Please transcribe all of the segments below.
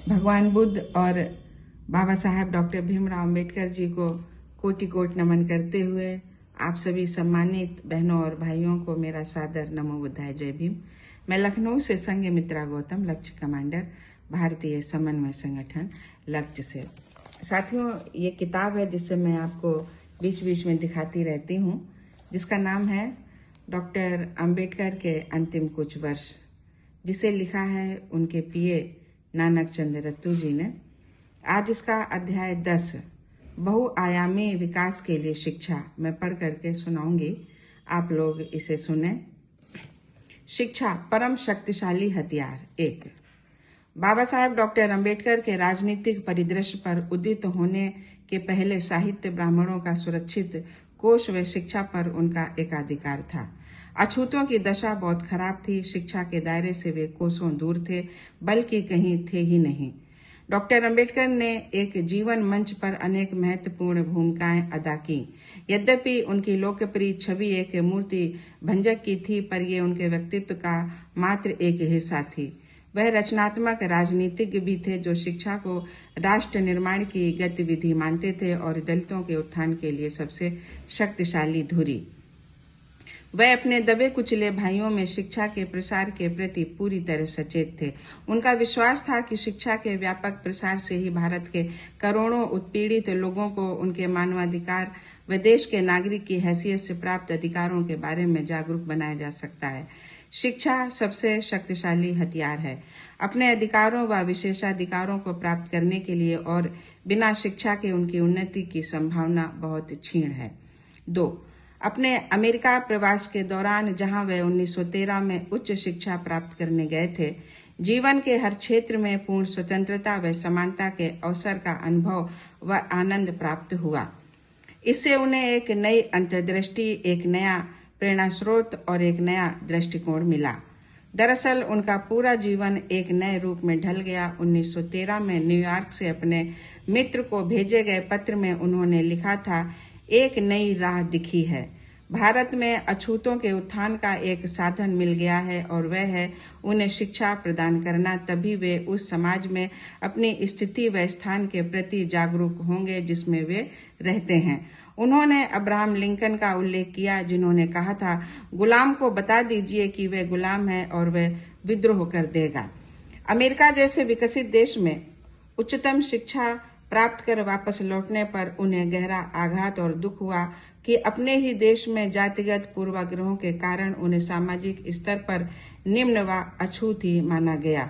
भगवान बुद्ध और बाबा साहेब डॉक्टर भीमराव अंबेडकर जी को कोटि कोट नमन करते हुए आप सभी सम्मानित बहनों और भाइयों को मेरा सादर नमो बुद्धाय, जय भीम। मैं लखनऊ से संघ मित्रा गौतम, लक्ष्य कमांडर, भारतीय समन्वय संगठन लक्ष्य से। साथियों, ये किताब है जिससे मैं आपको बीच बीच में दिखाती रहती हूँ, जिसका नाम है डॉक्टर अंबेडकर के अंतिम कुछ वर्ष, जिसे लिखा है उनके पीए नानक चंद रत्तू जी ने। आज इसका अध्याय 10 बहुआयामी विकास के लिए शिक्षा मैं पढ़ करके सुनाऊंगी, आप लोग इसे सुने। शिक्षा परम शक्तिशाली हथियार। 1। बाबा साहेब डॉक्टर अंबेडकर के राजनीतिक परिदृश्य पर उदित होने के पहले साहित्य ब्राह्मणों का सुरक्षित कोष व शिक्षा पर उनका एकाधिकार था। अछूतों की दशा बहुत खराब थी। शिक्षा के दायरे से वे कोसों दूर थे, बल्कि कहीं थे ही नहीं। डॉक्टर अंबेडकर ने एक जीवन मंच पर अनेक महत्वपूर्ण भूमिकाएं अदा की। यद्यपि उनकी लोकप्रिय छवि एक मूर्ति भंजक की थी, पर ये उनके व्यक्तित्व का मात्र एक हिस्सा थी। वह रचनात्मक राजनीतिज्ञ भी थे, जो शिक्षा को राष्ट्र निर्माण की गतिविधि मानते थे और दलितों के उत्थान के लिए सबसे शक्तिशाली धुरी। वह अपने दबे कुचले भाइयों में शिक्षा के प्रसार के प्रति पूरी तरह सचेत थे। उनका विश्वास था कि शिक्षा के व्यापक प्रसार से ही भारत के करोड़ों उत्पीड़ित लोगों को उनके मानवाधिकार व देश के नागरिक की हैसियत से प्राप्त अधिकारों के बारे में जागरूक बनाया जा सकता है। शिक्षा सबसे शक्तिशाली हथियार है अपने अधिकारों व विशेषाधिकारों को प्राप्त करने के लिए, और बिना शिक्षा के उनकी उन्नति की संभावना बहुत क्षीण है। 2। अपने अमेरिका प्रवास के दौरान, जहां वे 1913 में उच्च शिक्षा प्राप्त करने गए थे, जीवन के हर क्षेत्र में पूर्ण स्वतंत्रता व समानता के अवसर का अनुभव व आनंद प्राप्त हुआ। इससे उन्हें एक नई अंतर्दृष्टि, एक नया प्रेरणा स्रोत और एक नया दृष्टिकोण मिला। दरअसल उनका पूरा जीवन एक नए रूप में ढल गया। 1913 में न्यूयॉर्क से अपने मित्र को भेजे गए पत्र में उन्होंने लिखा था, एक नई राह दिखी है। भारत में अछूतों के उत्थान का एक साधन मिल गया है, और वह है उन्हें शिक्षा प्रदान करना। तभी वे उस समाज में अपनी स्थिति व स्थान के प्रति जागरूक होंगे जिसमें वे रहते हैं। उन्होंने अब्राहम लिंकन का उल्लेख किया, जिन्होंने कहा था, गुलाम को बता दीजिए कि वह गुलाम है और वह विद्रोह कर देगा। अमेरिका जैसे विकसित देश में उच्चतम शिक्षा प्राप्त कर वापस लौटने पर उन्हें गहरा आघात और दुख हुआ कि अपने ही देश में जातिगत पूर्वाग्रहों के कारण उन्हें सामाजिक स्तर पर निम्न व अछूत ही माना गया।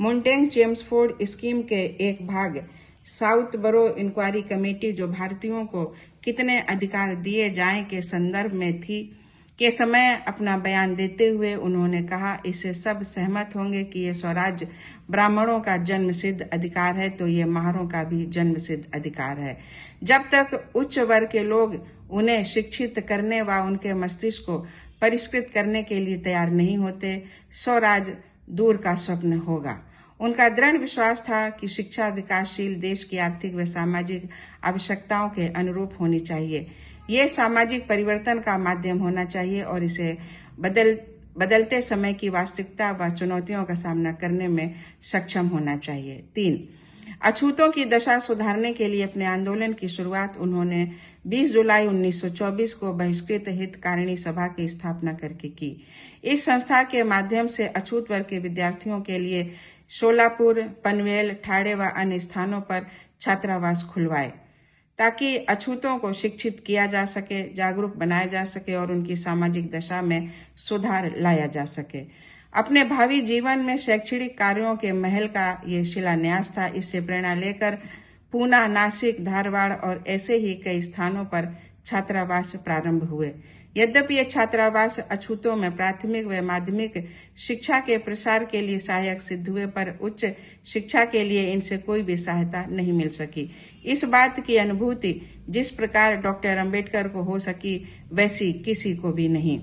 मोंटेग चेम्सफोर्ड स्कीम के एक भाग साउथ बरो इंक्वायरी कमेटी, जो भारतीयों को कितने अधिकार दिए जाएं के संदर्भ में थी, के समय अपना बयान देते हुए उन्होंने कहा, इससे सब सहमत होंगे कि ये स्वराज ब्राह्मणों का जन्मसिद्ध अधिकार है, तो ये महारों का भी जन्मसिद्ध अधिकार है। जब तक उच्च वर्ग के लोग उन्हें शिक्षित करने व उनके मस्तिष्क को परिष्कृत करने के लिए तैयार नहीं होते, स्वराज दूर का स्वप्न होगा। उनका दृढ़ विश्वास था कि शिक्षा विकासशील देश की आर्थिक व सामाजिक आवश्यकताओं के अनुरूप होनी चाहिए। ये सामाजिक परिवर्तन का माध्यम होना चाहिए और इसे बदलते समय की वास्तविकता व चुनौतियों का सामना करने में सक्षम होना चाहिए। 3। अछूतों की दशा सुधारने के लिए अपने आंदोलन की शुरुआत उन्होंने 20 जुलाई 1924 को बहिष्कृत हितकारिणी सभा की स्थापना करके की। इस संस्था के माध्यम से अछूत वर्ग के विद्यार्थियों के लिए शोलापुर, पनवेल, ठाणे व अन्य स्थानों पर छात्रावास खुलवाए, ताकि अछूतों को शिक्षित किया जा सके, जागरूक बनाया जा सके और उनकी सामाजिक दशा में सुधार लाया जा सके। अपने भावी जीवन में शैक्षणिक कार्यों के महल का ये शिलान्यास था। इससे प्रेरणा लेकर पूना, नासिक, धारवाड़ और ऐसे ही कई स्थानों पर छात्रावास प्रारंभ हुए। यद्यपि ये छात्रावास अछूतों में प्राथमिक व माध्यमिक शिक्षा के प्रसार के लिए सहायक सिद्ध हुए, पर उच्च शिक्षा के लिए इनसे कोई भी सहायता नहीं मिल सकी। इस बात की अनुभूति जिस प्रकार डॉक्टर अंबेडकर को हो सकी, वैसी किसी को भी नहीं।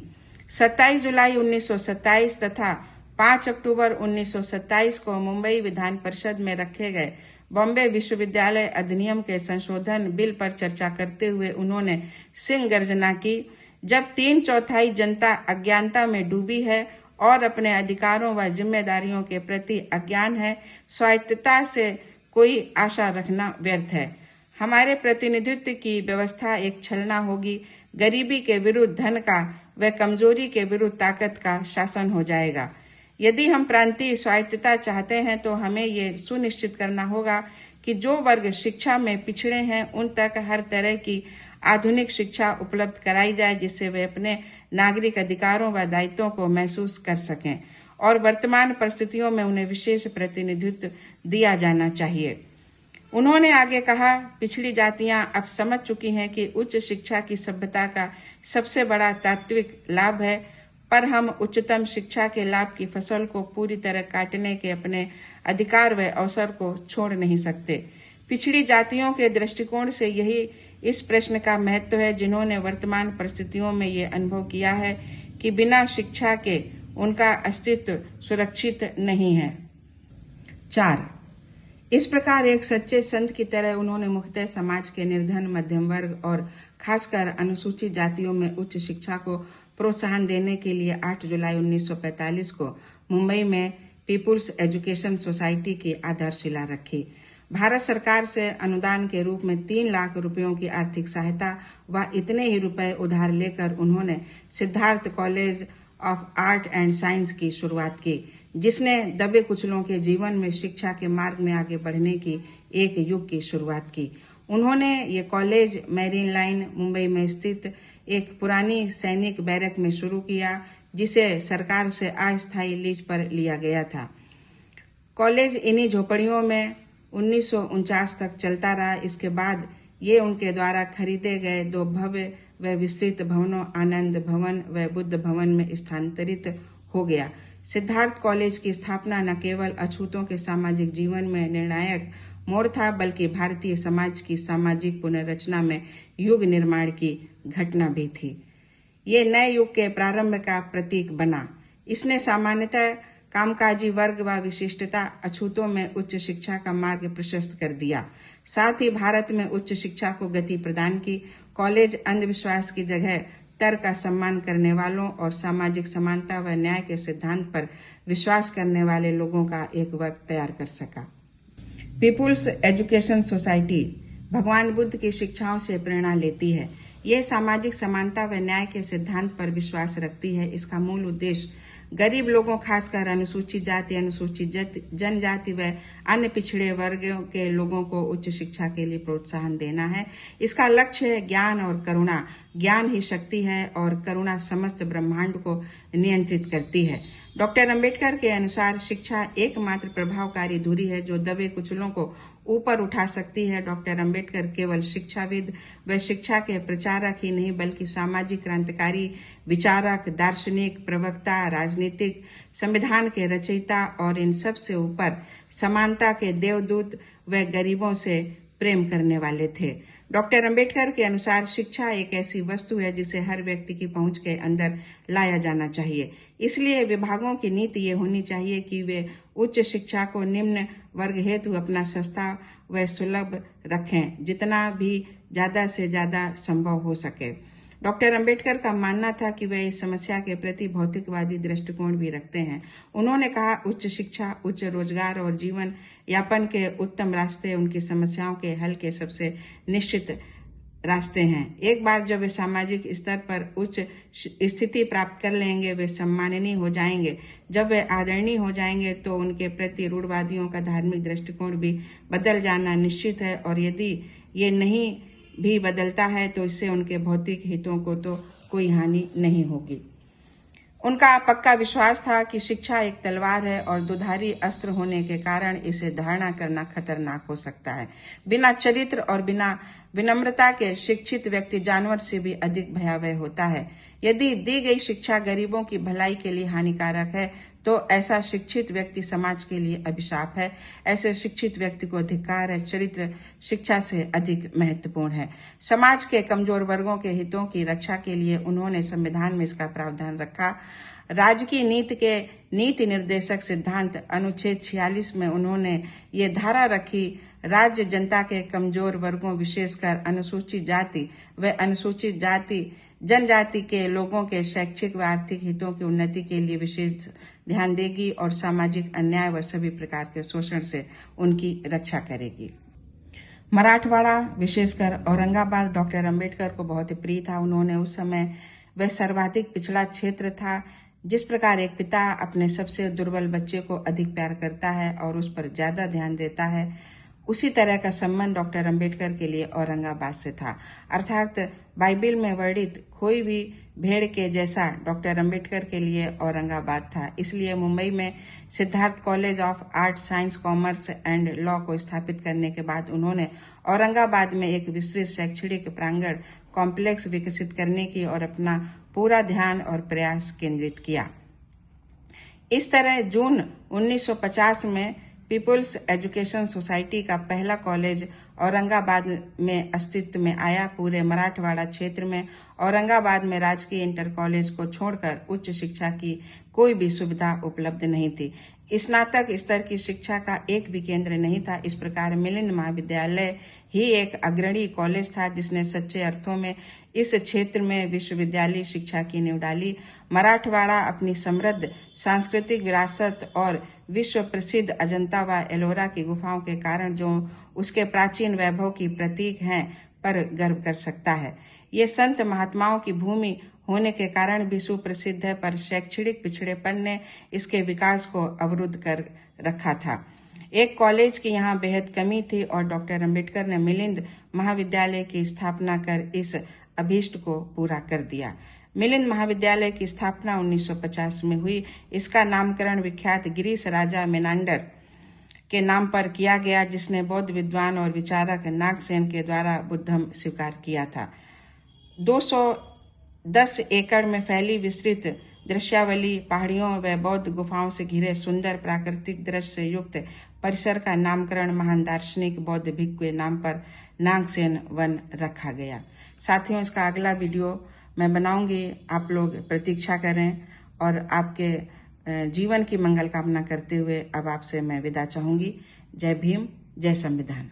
27 जुलाई 1927 तथा 5 अक्टूबर 1927 को मुंबई विधान परिषद में रखे गए बॉम्बे विश्वविद्यालय अधिनियम के संशोधन बिल पर चर्चा करते हुए उन्होंने सिंह गर्जना की, जब 3/4 जनता अज्ञानता में डूबी है और अपने अधिकारों व जिम्मेदारियों के प्रति अज्ञान है। स्वायत्तता से कोई आशा रखना व्यर्थ है। हमारे प्रतिनिधित्व की व्यवस्था एक छलना होगी। गरीबी के विरुद्ध धन का व कमजोरी के विरुद्ध ताकत का शासन हो जाएगा। यदि हम प्रांतीय स्वायत्तता चाहते हैं तो हमें ये सुनिश्चित करना होगा कि जो वर्ग शिक्षा में पिछड़े हैं उन तक हर तरह की आधुनिक शिक्षा उपलब्ध कराई जाए, जिससे वे अपने नागरिक अधिकारों व दायित्वों को महसूस कर सकें और वर्तमान परिस्थितियों में उन्हें विशेष प्रतिनिधित्व दिया जाना चाहिए। उन्होंने आगे कहा, पिछड़ी जातियां अब समझ चुकी हैं कि उच्च शिक्षा की सभ्यता का सबसे बड़ा तात्विक लाभ है, पर हम उच्चतम शिक्षा के लाभ की फसल को पूरी तरह काटने के अपने अधिकार व अवसर को छोड़ नहीं सकते। पिछड़ी जातियों के दृष्टिकोण से यही इस प्रश्न का महत्व है, जिन्होंने वर्तमान परिस्थितियों में ये अनुभव किया है कि बिना शिक्षा के उनका अस्तित्व सुरक्षित नहीं है। 4. इस प्रकार एक सच्चे संत की तरह उन्होंने मुख्यतः समाज के निर्धन, मध्यम वर्ग और खासकर अनुसूचित जातियों में उच्च शिक्षा को प्रोत्साहन देने के लिए 8 जुलाई 1945 को मुंबई में पीपुल्स एजुकेशन सोसाइटी की आधारशिला रखी। भारत सरकार से अनुदान के रूप में 3 लाख रुपयों की आर्थिक सहायता व इतने ही रुपए उधार लेकर उन्होंने Siddharth college of art and science की शुरुआत की, जिसने दबे कुचलों के जीवन में शिक्षा के मार्ग में आगे बढ़ने की एक युग की शुरुआत की। उन्होंने ये कॉलेज मैरीन लाइन मुंबई में स्थित एक पुरानी सैनिक बैरक में शुरू किया, जिसे सरकार से अस्थायी लीज पर लिया गया था। कॉलेज इन्हीं झोपड़ियों में 1949 तक चलता रहा। इसके बाद ये उनके द्वारा खरीदे गए 2 भव्य व विस्तृत भवनों आनंद भवन व बुद्ध भवन में स्थानांतरित हो गया। सिद्धार्थ कॉलेज की स्थापना न केवल अछूतों के सामाजिक जीवन में निर्णायक मोड़ था, बल्कि भारतीय समाज की सामाजिक पुनर्रचना में युग निर्माण की घटना भी थी। ये नए युग के प्रारंभ का प्रतीक बना। इसने सामान्यतः कामकाजी वर्ग व विशिष्टता अछूतों में उच्च शिक्षा का मार्ग प्रशस्त कर दिया। साथ ही भारत में उच्च शिक्षा को गति प्रदान की। कॉलेज अंधविश्वास की जगह तर्क का सम्मान करने वालों और सामाजिक समानता व न्याय के सिद्धांत पर विश्वास करने वाले लोगों का एक वर्ग तैयार कर सका। पीपुल्स एजुकेशन सोसाइटी भगवान बुद्ध की शिक्षाओं से प्रेरणा लेती है। ये सामाजिक समानता व न्याय के सिद्धांत पर विश्वास रखती है। इसका मूल उद्देश्य गरीब लोगों, खासकर अनुसूचित जाति, अनुसूचित जनजाति व अन्य पिछड़े वर्गों के लोगों को उच्च शिक्षा के लिए प्रोत्साहन देना है। इसका लक्ष्य है ज्ञान और करुणा। ज्ञान ही शक्ति है और करुणा समस्त ब्रह्मांड को नियंत्रित करती है। डॉक्टर अंबेडकर के अनुसार शिक्षा एकमात्र प्रभावकारी धुरी है जो दबे कुचलों को ऊपर उठा सकती है। डॉक्टर अंबेडकर केवल शिक्षाविद व शिक्षा के प्रचारक ही नहीं, बल्कि सामाजिक क्रांतिकारी, विचारक, दार्शनिक, प्रवक्ता, राजनीतिक, संविधान के रचयिता और इन सब से ऊपर समानता के देवदूत व गरीबों से प्रेम करने वाले थे। डॉक्टर अंबेडकर के अनुसार शिक्षा एक ऐसी वस्तु है जिसे हर व्यक्ति की पहुंच के अंदर लाया जाना चाहिए। इसलिए विभागों की नीति ये होनी चाहिए कि वे उच्च शिक्षा को निम्न वर्ग हेतु अपना सस्ता व सुलभ रखें, जितना भी ज्यादा से ज्यादा संभव हो सके। डॉक्टर अंबेडकर का मानना था कि वे इस समस्या के प्रति भौतिकवादी दृष्टिकोण भी रखते हैं। उन्होंने कहा, उच्च शिक्षा, उच्च रोजगार और जीवन यापन के उत्तम रास्ते उनकी समस्याओं के हल के सबसे निश्चित रास्ते हैं। एक बार जब वे सामाजिक स्तर पर उच्च स्थिति प्राप्त कर लेंगे, वे सम्माननीय हो जाएंगे। जब वे आदरणीय हो जाएंगे तो उनके प्रति रूढ़वादियों का धार्मिक दृष्टिकोण भी बदल जाना निश्चित है, और यदि ये नहीं भी बदलता है तो इससे उनके भौतिक हितों को तो कोई हानि नहीं होगी। उनका पक्का विश्वास था कि शिक्षा एक तलवार है और दुधारी अस्त्र होने के कारण इसे धारण करना खतरनाक हो सकता है। बिना चरित्र और बिना विनम्रता के शिक्षित व्यक्ति जानवर से भी अधिक भयावह होता है। यदि दी गई शिक्षा गरीबों की भलाई के लिए हानिकारक है तो ऐसा शिक्षित व्यक्ति समाज के लिए अभिशाप है। ऐसे शिक्षित व्यक्ति को धिक्कार है। चरित्र शिक्षा से अधिक महत्वपूर्ण है। समाज के कमजोर वर्गों के हितों की रक्षा के लिए उन्होंने संविधान में इसका प्रावधान रखा। राजकीय नीति के नीति निर्देशक सिद्धांत अनुच्छेद 46 में उन्होंने ये धारा रखी, राज्य जनता के कमजोर वर्गों विशेषकर अनुसूचित जाति व अनुसूचित जाति जनजाति के लोगों के शैक्षिक व आर्थिक हितों की उन्नति के लिए विशेष ध्यान देगी और सामाजिक अन्याय व सभी प्रकार के शोषण से उनकी रक्षा करेगी। मराठवाड़ा, विशेषकर औरंगाबाद, डॉक्टर अंबेडकर को बहुत प्रिय था। उन्होंने उस समय वह सर्वाधिक पिछड़ा क्षेत्र था। जिस प्रकार एक पिता अपने सबसे दुर्बल बच्चे को अधिक प्यार करता है और उस पर ज्यादा ध्यान देता है, उसी तरह का संबंध डॉक्टर अंबेडकर के लिए औरंगाबाद से था। अर्थात बाइबिल में वर्णित कोई भी भेड़ के जैसा डॉक्टर अंबेडकर के लिए औरंगाबाद था। इसलिए मुंबई में Siddharth college of art, science, commerce and law को स्थापित करने के बाद उन्होंने औरंगाबाद में एक विस्तृत शैक्षणिक प्रांगण कॉम्प्लेक्स विकसित करने की और अपना पूरा ध्यान और प्रयास केंद्रित किया। इस तरह जून 1950 में पीपुल्स एजुकेशन सोसाइटी का पहला कॉलेज औरंगाबाद में अस्तित्व में आया। पूरे मराठवाड़ा क्षेत्र में औरंगाबाद में राजकीय इंटर कॉलेज को छोड़कर उच्च शिक्षा की कोई भी सुविधा उपलब्ध नहीं थी। स्नातक स्तर की शिक्षा का एक भी केंद्र नहीं था। इस प्रकार मिलिंद महाविद्यालय ही एक अग्रणी कॉलेज था जिसने सच्चे अर्थों में इस क्षेत्र में विश्वविद्यालय शिक्षा की नींव डाली। मराठवाड़ा अपनी समृद्ध सांस्कृतिक विरासत और विश्व प्रसिद्ध अजंता व एलोरा की गुफाओं के कारण जो उसके प्राचीन वैभव की प्रतीक हैं पर गर्व कर सकता है। ये संत महात्माओं की भूमि होने के कारण भी सुप्रसिद्ध है, पर शैक्षणिक पिछड़ेपन ने इसके विकास को अवरुद्ध कर रखा था। एक कॉलेज की यहाँ बेहद कमी थी और डॉक्टर अंबेडकर ने मिलिंद महाविद्यालय की स्थापना कर इस अभीष्ट को पूरा कर दिया। मिलिंद महाविद्यालय की स्थापना 1950 में हुई। इसका नामकरण विख्यात गिरीश राजा मेनांडर के नाम पर किया गया, जिसने बौद्ध विद्वान और विचारक नागसेन के द्वारा बुद्धम स्वीकार किया था। 210 एकड़ में फैली विस्तृत दृश्यावली, पहाड़ियों व बौद्ध गुफाओं से घिरे सुंदर प्राकृतिक दृश्य से युक्त परिसर का नामकरण महान दार्शनिक बौद्ध भिक्खु के नाम पर नागसेन वन रखा गया। साथियों, इसका अगला वीडियो मैं बनाऊंगी, आप लोग प्रतीक्षा करें और आपके जीवन की मंगल कामना करते हुए अब आपसे मैं विदा चाहूंगी। जय भीम, जय संविधान।